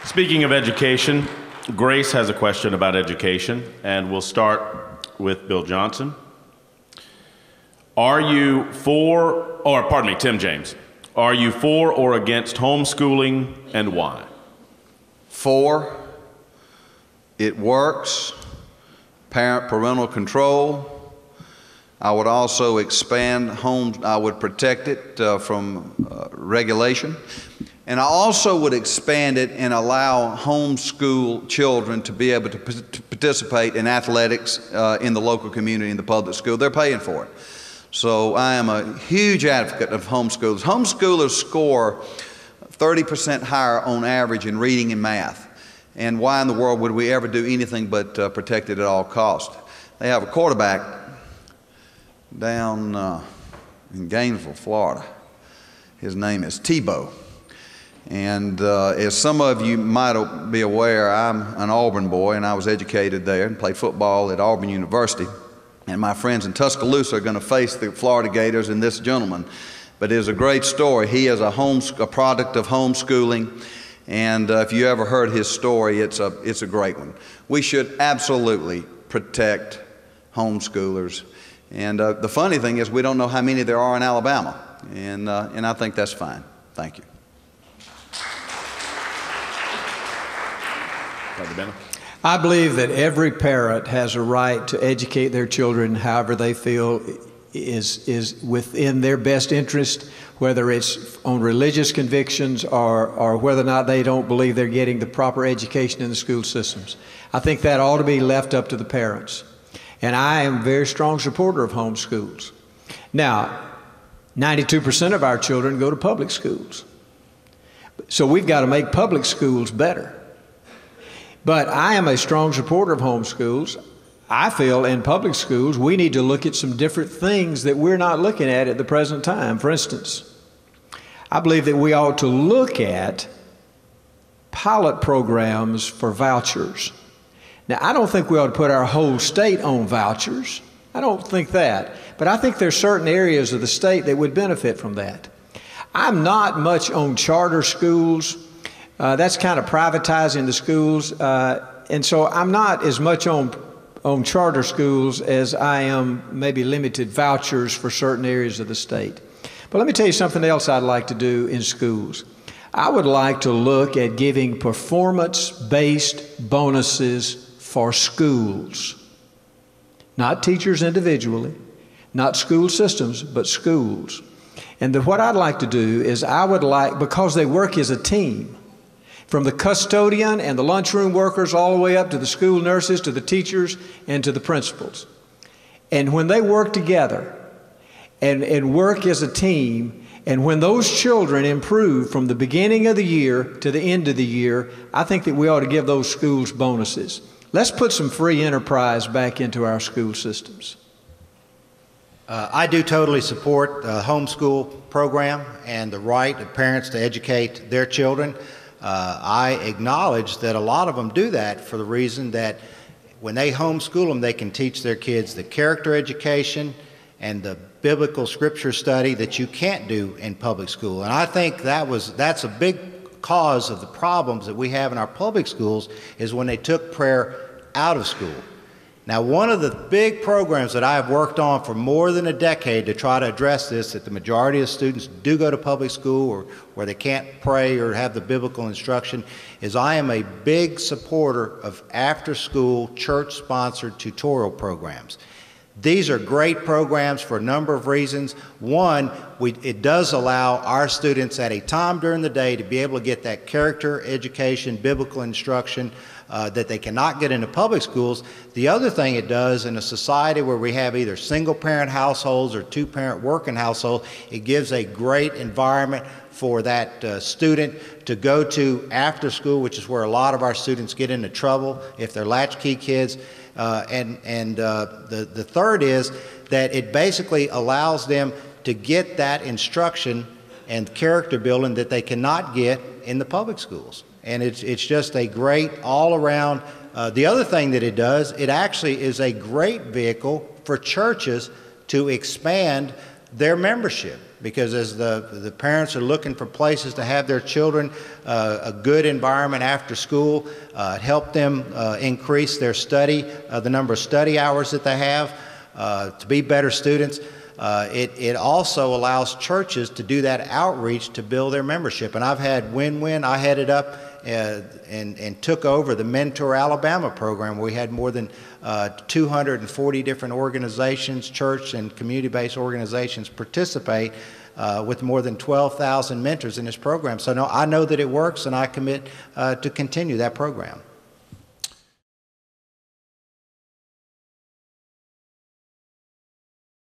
Speaking of education, Grace has a question about education, and we'll start with Bill Johnson. Tim James. Are you for or against homeschooling, and why? For. It works. Parental control. I would also expand I would protect it from regulation. And I also would expand it and allow homeschool children to be able to participate in athletics in the local community, in the public school. They're paying for it. So I am a huge advocate of homeschoolers. Homeschoolers score 30% higher on average in reading and math. And why in the world would we ever do anything but protect it at all costs? They have a quarterback down in Gainesville, Florida. His name is Tebow. And as some of you might be aware, I'm an Auburn boy, and I was educated there and played football at Auburn University. And my friends in Tuscaloosa are going to face the Florida Gators and this gentleman. But it is a great story. He is a product of homeschooling. And if you ever heard his story, it's a great one. We should absolutely protect homeschoolers. And the funny thing is we don't know how many there are in Alabama. And I think that's fine. Thank you. I believe that every parent has a right to educate their children however they feel is within their best interest, whether it's on religious convictions or whether or not they don't believe they're getting the proper education in the school systems. I think that ought to be left up to the parents. And I am a very strong supporter of homeschools. Now, 92% of our children go to public schools. So we've got to make public schools better. But I am a strong supporter of homeschools. I feel in public schools we need to look at some different things that we're not looking at the present time. For instance, I believe that we ought to look at pilot programs for vouchers. Now, I don't think we ought to put our whole state on vouchers. I don't think that. But I think there's certain areas of the state that would benefit from that. I'm not much on charter schools. That's kind of privatizing the schools. And so I'm not as much on charter schools as I am maybe limited vouchers for certain areas of the state. But let me tell you something else I'd like to do in schools. I would like to look at giving performance-based bonuses for schools. Not teachers individually, not school systems, but schools. And what I'd like to do is because they work as a team, from the custodian and the lunchroom workers all the way up to the school nurses, to the teachers, and to the principals. And when they work together and work as a team, and when those children improve from the beginning of the year to the end of the year, I think that we ought to give those schools bonuses. Let's put some free enterprise back into our school systems. I do totally support the homeschool program and the right of parents to educate their children. I acknowledge that a lot of them do that for the reason that when they homeschool them, they can teach their kids the character education and the biblical scripture study that you can't do in public school. And I think that's a big cause of the problems that we have in our public schools is when they took prayer out of school. Now, one of the big programs that I have worked on for more than a decade to try to address this, that the majority of students do go to public school or where they can't pray or have the biblical instruction, is I am a big supporter of after-school church-sponsored tutorial programs. These are great programs for a number of reasons. One, it does allow our students at a time during the day to be able to get that character education, biblical instruction that they cannot get in the public schools. The other thing it does in a society where we have either single-parent households or two-parent working households, it gives a great environment for that student to go to after school, which is where a lot of our students get into trouble if they're latchkey kids. The third is that it basically allows them to get that instruction and character building that they cannot get in the public schools. And it's just a great all-around The other thing that it does, it actually is a great vehicle for churches to expand their membership, because as the parents are looking for places to have their children, a good environment after school, help them increase their study, the number of study hours that they have, to be better students. It also allows churches to do that outreach to build their membership. And I've had win-win. I headed up and took over the Mentor Alabama program, where we had more than 240 different organizations, church and community-based organizations participate with more than 12,000 mentors in this program. So no, I know that it works, and I commit to continue that program.